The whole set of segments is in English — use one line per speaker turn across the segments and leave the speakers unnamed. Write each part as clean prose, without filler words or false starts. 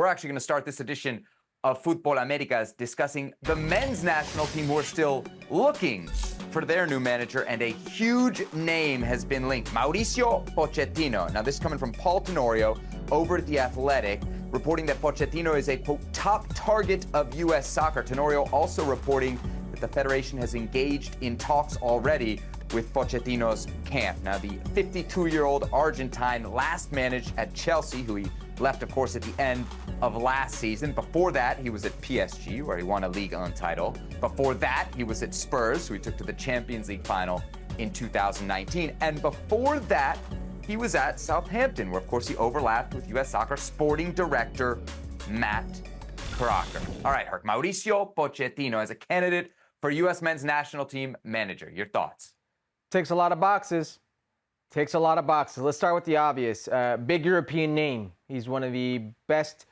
We're actually going to start this edition of Fútbol Americas discussing the men's national team who are still looking for their new manager, and a huge name has been linked. Mauricio Pochettino. Now, this is coming from Paul Tenorio over at The Athletic, reporting that Pochettino is a, quote, top target of U.S. soccer. Tenorio also reporting that the federation has engaged in talks already with Pochettino's camp. Now, the 52-year-old Argentine last managed at Chelsea, who he left, of course, at the end of last season. Before that, he was at PSG, where he won a Ligue 1 title. Before that, he was at Spurs, who he took to the Champions League final in 2019. And before that, he was at Southampton, where, of course, he overlapped with U.S. Soccer sporting director Matt Crocker. All right, Herc, Mauricio Pochettino as a candidate for U.S. men's national team manager. Your thoughts?
Takes a lot of boxes. Takes a lot of boxes. Let's start with the obvious. Big European name. He's one of the best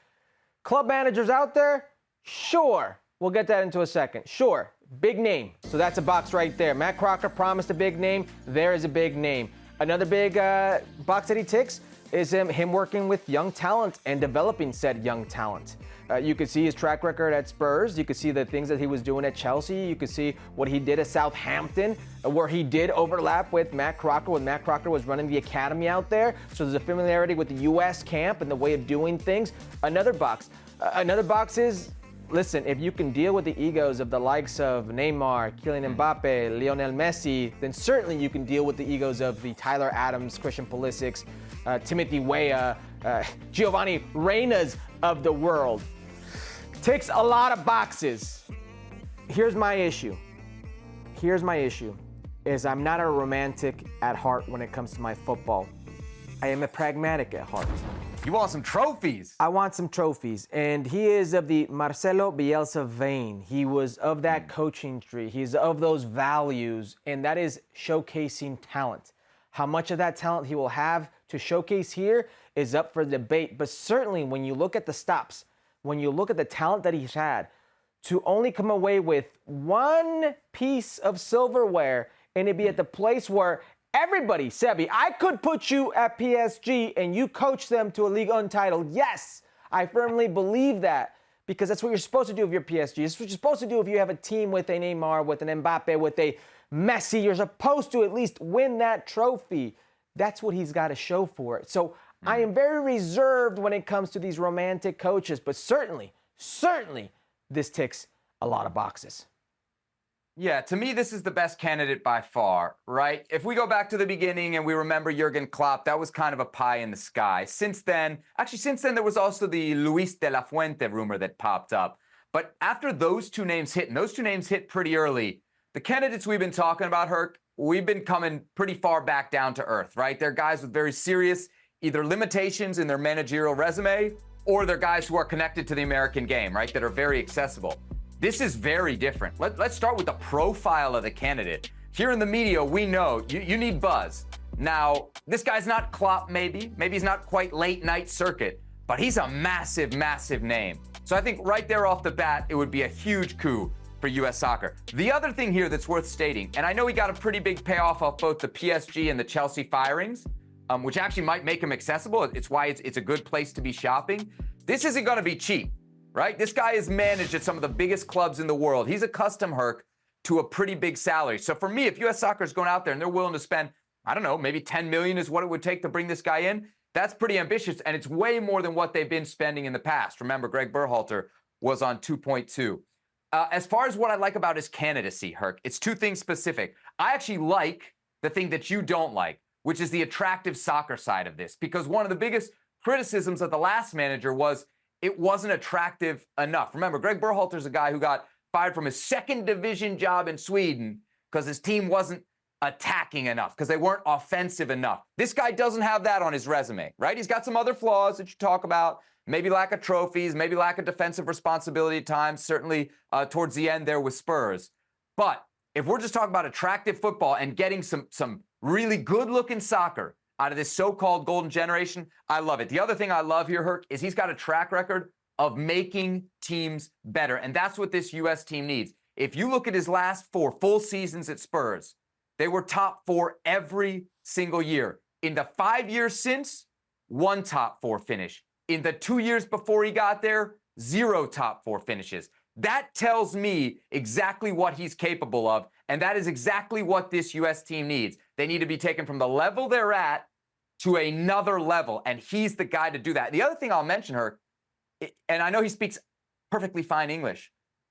club managers out there. Sure. We'll get that into a second. Sure. Big name. So that's a box right there. Matt Crocker promised a big name. There is a big name. Another big box that he ticks is him working with young talent and developing said young talent. You could see his track record at Spurs. You could see the things that he was doing at Chelsea. You could see what he did at Southampton, where he did overlap with Matt Crocker when Matt Crocker was running the academy out there. So there's a familiarity with the U.S. camp and the way of doing things. Another box is, listen, if you can deal with the egos of the likes of Neymar, Kylian Mbappe, Lionel Messi, then certainly you can deal with the egos of the Tyler Adams, Christian Pulisic, Timothy Weah, Giovanni Reynas of the world. Ticks a lot of boxes. Here's my issue, is I'm not a romantic at heart when it comes to my football. I am a pragmatic at heart.
You want some trophies?
I want some trophies. And he is of the Marcelo Bielsa vein. He was of that coaching tree. He's of those values, and that is showcasing talent. How much of that talent he will have to showcase here is up for debate. But certainly when you look at the stops, when you look at the talent that he's had, to only come away with one piece of silverware and it be at the place where everybody, Sebi, I could put you at PSG and you coach them to a Ligue 1 title. Yes, I firmly believe that, because that's what you're supposed to do if you're PSG. It's what you're supposed to do if you have a team with a Neymar, with an Mbappe, with a Messi. You're supposed to at least win that trophy. That's what he's got to show for it. So I am very reserved when it comes to these romantic coaches, but certainly, this ticks a lot of boxes.
Yeah, to me, this is the best candidate by far, right? If we go back to the beginning and we remember Jurgen Klopp, that was kind of a pie in the sky. Since then, there was also the Luis de la Fuente rumor that popped up. But after those two names hit, and those two names hit pretty early, the candidates we've been talking about, Herc, we've been coming pretty far back down to earth, right? They're guys with very serious either limitations in their managerial resume, or they're guys who are connected to the American game, right, that are very accessible. This is very different. Let's start with the profile of the candidate. Here in the media, we know you need buzz. Now, this guy's not Klopp, maybe he's not quite late night circuit, but he's a massive, massive name. So I think right there off the bat, it would be a huge coup for U.S. soccer. The other thing here that's worth stating, and I know he got a pretty big payoff off both the PSG and the Chelsea firings, which actually might make him accessible. It's why it's a good place to be shopping. This isn't going to be cheap, right? This guy is managed at some of the biggest clubs in the world. He's accustomed, Herc, to a pretty big salary. So for me, if U.S. soccer is going out there and they're willing to spend, I don't know, maybe $10 million is what it would take to bring this guy in, that's pretty ambitious, and it's way more than what they've been spending in the past. Remember, Greg Berhalter was on 2.2. As far as what I like about his candidacy, Herc, it's two things specific. I actually like the thing that you don't like, which is the attractive soccer side of this, because one of the biggest criticisms of the last manager was it wasn't attractive enough. Remember, Greg Berhalter's a guy who got fired from his second division job in Sweden because his team wasn't attacking enough, because they weren't offensive enough. This guy doesn't have that on his resume, right? He's got some other flaws that you talk about, maybe lack of trophies, maybe lack of defensive responsibility at times, certainly towards the end there with Spurs. But if we're just talking about attractive football and getting some really good-looking soccer out of this so-called golden generation, I love it. The other thing I love here, Herc, is he's got a track record of making teams better, and that's what this U.S. team needs. If you look at his last 4 full seasons at Spurs, they were top 4 every single year. In the 5 years since, 1 top 4 finish. In the 2 years before he got there, 0 top 4 finishes. That tells me exactly what he's capable of, and that is exactly what this U.S. team needs. They need to be taken from the level they're at to another level, and he's the guy to do that. The other thing I'll mention, her, and I know he speaks perfectly fine English,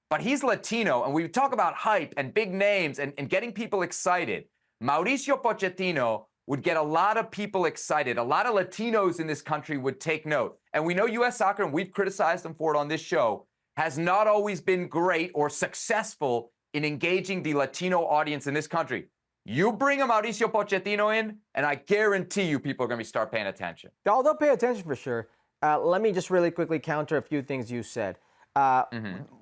but he's Latino, and we talk about hype and big names and getting people excited. Mauricio Pochettino would get a lot of people excited. A lot of Latinos in this country would take note. And we know U.S. soccer, and we've criticized them for it on this show, has not always been great or successful in engaging the Latino audience in this country. You bring a Mauricio Pochettino in, and I guarantee you people are going to start paying attention.
They'll pay attention for sure. Let me just really quickly counter a few things you said.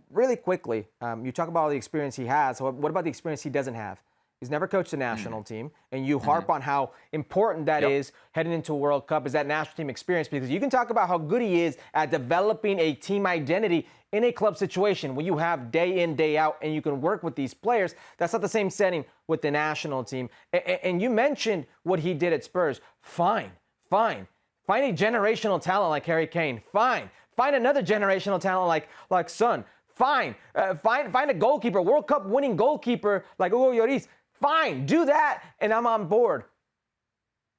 Really quickly, you talk about all the experience he has. So what about the experience he doesn't have? He's never coached a national team, and you harp on how important that is heading into a World Cup, is that national team experience, because you can talk about how good he is at developing a team identity in a club situation when you have day in, day out, and you can work with these players. That's not the same setting with the national team. And you mentioned what he did at Spurs. Fine. Find a generational talent like Harry Kane. Fine. Find another generational talent like Son. Fine. Find a goalkeeper, World Cup winning goalkeeper like Hugo Lloris. Fine, do that, and I'm on board.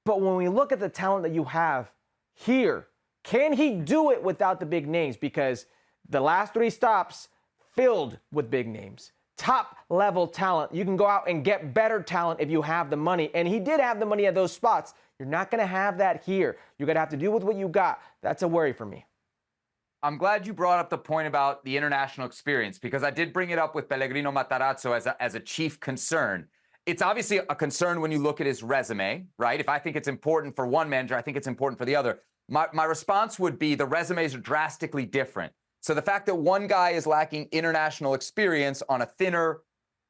But when we look at the talent that you have here, can he do it without the big names? Because the last 3 stops filled with big names. Top level talent. You can go out and get better talent if you have the money. And he did have the money at those spots. You're not going to have that here. You're going to have to do with what you got. That's a worry for me.
I'm glad you brought up the point about the international experience, because I did bring it up with Pellegrino Matarazzo as a chief concern. It's obviously a concern when you look at his resume, right? If I think it's important for one manager, I think it's important for the other. My response would be the resumes are drastically different. So the fact that one guy is lacking international experience on a thinner,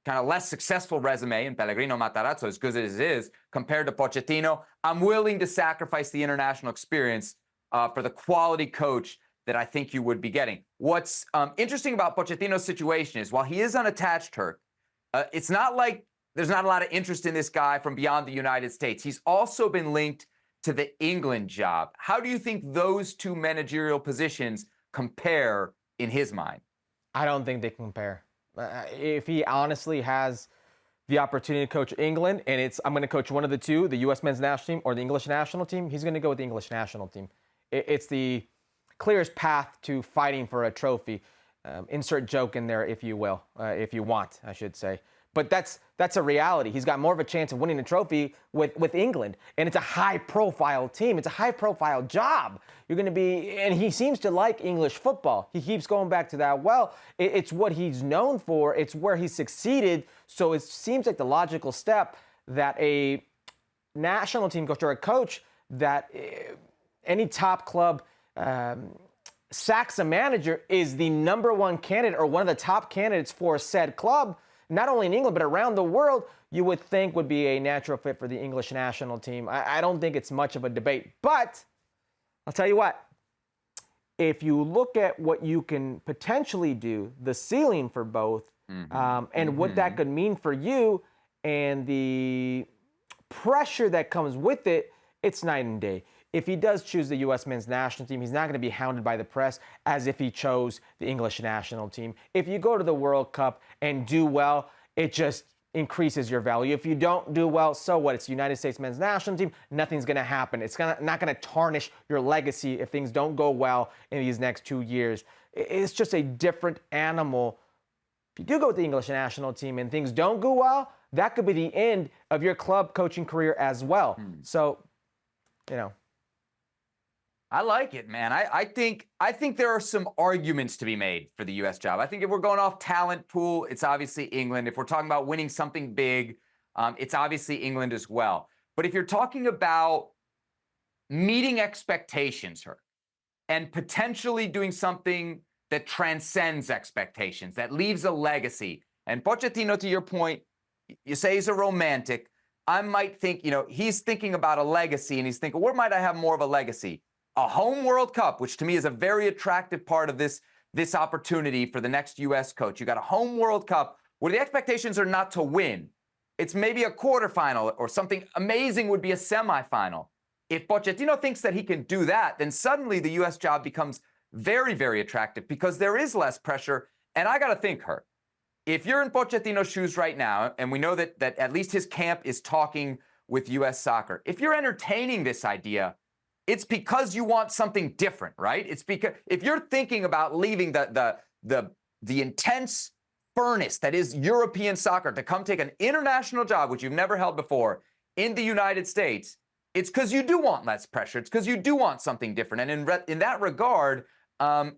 kind of less successful resume, and Pellegrino Matarazzo, as good as it is, compared to Pochettino, I'm willing to sacrifice the international experience for the quality coach that I think you would be getting. What's interesting about Pochettino's situation is, while he is unattached, Turk, it's not like there's not a lot of interest in this guy from beyond the United States. He's also been linked to the England job. How do you think those two managerial positions compare in his mind?
I don't think they compare. If he honestly has the opportunity to coach England, and I'm going to coach one of the two, the U.S. men's national team or the English national team, he's going to go with the English national team. It's the clearest path to fighting for a trophy. Insert joke in there, if you will, if you want, I should say. But that's a reality. He's got more of a chance of winning a trophy with England. And it's a high-profile team. It's a high-profile job. You're going to be, and he seems to like English football. He keeps going back to that. Well, it's what he's known for. It's where he succeeded. So it seems like the logical step that a national team coach or a coach that any top club sacks a manager is the number one candidate or one of the top candidates for said club, not only in England, but around the world, you would think would be a natural fit for the English national team. I don't think it's much of a debate. But I'll tell you what, if you look at what you can potentially do, the ceiling for both, and what that could mean for you and the pressure that comes with it, it's night and day. If he does choose the U.S. men's national team, he's not going to be hounded by the press as if he chose the English national team. If you go to the World Cup and do well, it just increases your value. If you don't do well, so what? It's the United States men's national team. Nothing's going to happen. It's not going to tarnish your legacy if things don't go well in these next 2 years. It's just a different animal. If you do go with the English national team and things don't go well, that could be the end of your club coaching career as well. So, you know.
I like it, man. I think there are some arguments to be made for the U.S. job. I think if we're going off talent pool, it's obviously England. If we're talking about winning something big, it's obviously England as well. But if you're talking about meeting expectations, and potentially doing something that transcends expectations, that leaves a legacy, and Pochettino, to your point, you say he's a romantic. I might think, he's thinking about a legacy, and he's thinking, where might I have more of a legacy? A home World Cup, which to me is a very attractive part of this opportunity for the next U.S. coach. You got a home World Cup where the expectations are not to win. It's maybe a quarterfinal, or something amazing would be a semifinal. If Pochettino thinks that he can do that, then suddenly the U.S. job becomes very, very attractive because there is less pressure. And I got to think, her, if you're in Pochettino's shoes right now, and we know that at least his camp is talking with U.S. soccer, if you're entertaining this idea, it's because you want something different, right? It's because if you're thinking about leaving the intense furnace that is European soccer to come take an international job, which you've never held before, in the United States, it's because you do want less pressure. It's because you do want something different. And in that regard,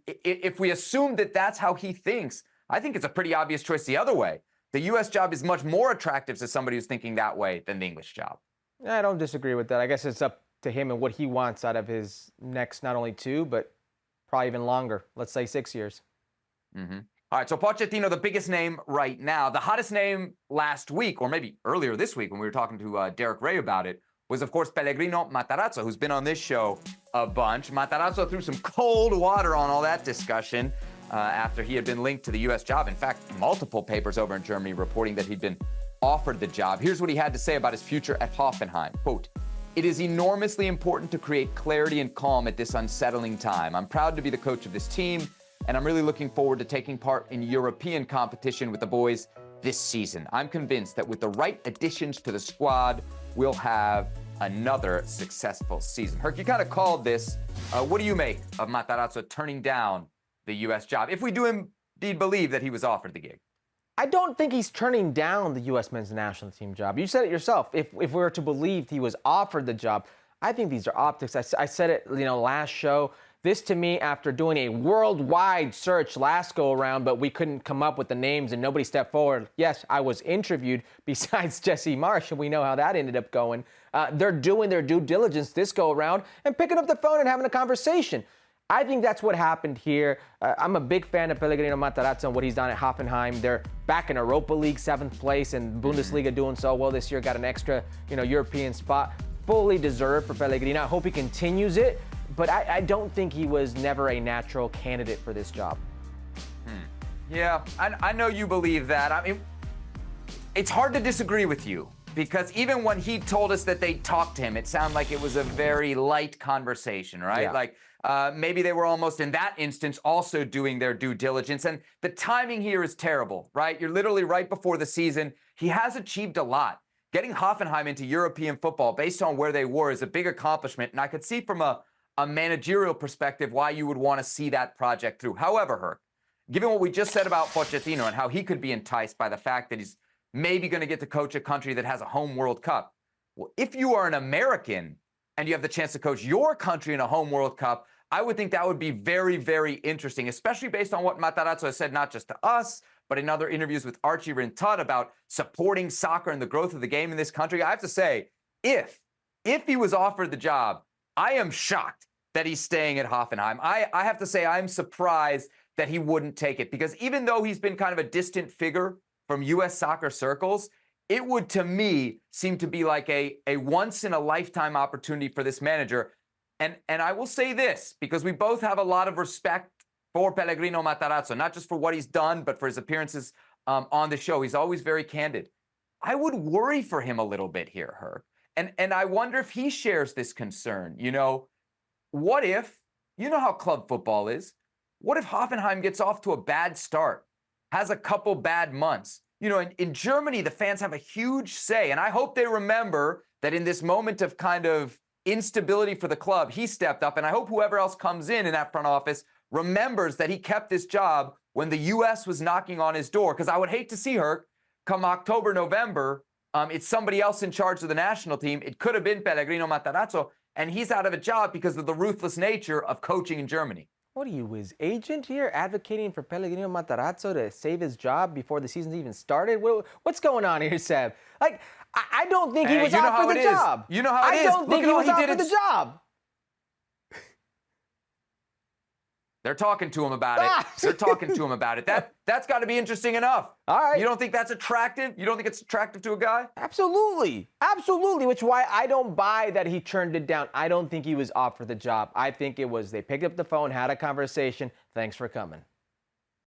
if we assume that that's how he thinks, I think it's a pretty obvious choice the other way. The U.S. job is much more attractive to somebody who's thinking that way than the English job.
I don't disagree with that. I guess it's up to him and what he wants out of his next not only 2, but probably even longer. Let's say 6 years.
Mm-hmm. All right, so Pochettino, the biggest name right now. The hottest name last week, or maybe earlier this week when we were talking to Derek Ray about it, was, of course, Pellegrino Matarazzo, who's been on this show a bunch. Matarazzo threw some cold water on all that discussion after he had been linked to the U.S. job. In fact, multiple papers over in Germany reporting that he'd been offered the job. Here's what he had to say about his future at Hoffenheim. Quote, "It is enormously important to create clarity and calm at this unsettling time. I'm proud to be the coach of this team, and I'm really looking forward to taking part in European competition with the boys this season. I'm convinced that with the right additions to the squad, we'll have another successful season." Herc, you kind of called this. What do you make of Matarazzo turning down the U.S. job, if we do indeed believe that he was offered the gig?
I don't think he's turning down the U.S. men's national team job. You said it yourself. If we were to believe he was offered the job, I think these are optics. I said it, last show. This, to me, after doing a worldwide search last go-around, but we couldn't come up with the names and nobody stepped forward. Yes, I was interviewed besides Jesse Marsh, and we know how that ended up going. They're doing their due diligence this go-around and picking up the phone and having a conversation. I think that's what happened here. I'm a big fan of Pellegrino Matarazzo and what he's done at Hoffenheim. They're back in Europa League, 7th place, and Bundesliga doing so well this year. Got an extra, European spot. Fully deserved for Pellegrino. I hope he continues it. But I don't think he was never a natural candidate for this job.
Yeah, I know you believe that. I mean, it's hard to disagree with you because even when he told us that they talked to him, it sounded like it was a very light conversation, right?
Yeah.
Like maybe they were almost in that instance also doing their due diligence. And the timing here is terrible, right? You're literally right before the season. He has achieved a lot. Getting Hoffenheim into European football based on where they were is a big accomplishment. And I could see from a managerial perspective why you would want to see that project through. However, Herc, given what we just said about Pochettino and how he could be enticed by the fact that he's maybe going to get to coach a country that has a home World Cup. Well, if you are an American and you have the chance to coach your country in a home World Cup, I would think that would be very, very interesting, especially based on what Matarazzo has said, not just to us, but in other interviews with Archie Rintot about supporting soccer and the growth of the game in this country. I have to say, if he was offered the job, I am shocked that he's staying at Hoffenheim. I have to say I'm surprised that he wouldn't take it because even though he's been kind of a distant figure from U.S. soccer circles, it would to me seem to be like a once-in-a-lifetime opportunity for this manager. And I will say this because we both have a lot of respect for Pellegrino Matarazzo, not just for what he's done, but for his appearances on the show. He's always very candid. I would worry for him a little bit here, Herc. And I wonder if he shares this concern. What if, how club football is, what if Hoffenheim gets off to a bad start, has a couple bad months? In Germany, the fans have a huge say, and I hope they remember that in this moment of kind of instability for the club, he stepped up, and I hope whoever else comes in that front office remembers that he kept this job when the U.S. was knocking on his door, because I would hate to see her come October, November, it's somebody else in charge of the national team. It could have been Pellegrino Matarazzo, and he's out of a job because of the ruthless nature of coaching in Germany.
What are you, his agent here, advocating for Pellegrino Matarazzo to save his job before the season's even started? What's going on here, Seb? I don't think he was offered the job.
You know how it is.
I don't think he was offered the job.
They're talking to him about it. They're talking to him about it. That's got to be interesting enough.
All right.
You don't think that's attractive? You don't think it's attractive to a guy?
Absolutely. Absolutely. Which is why I don't buy that he turned it down. I don't think he was offered the job. I think it was they picked up the phone, had a conversation. Thanks for coming.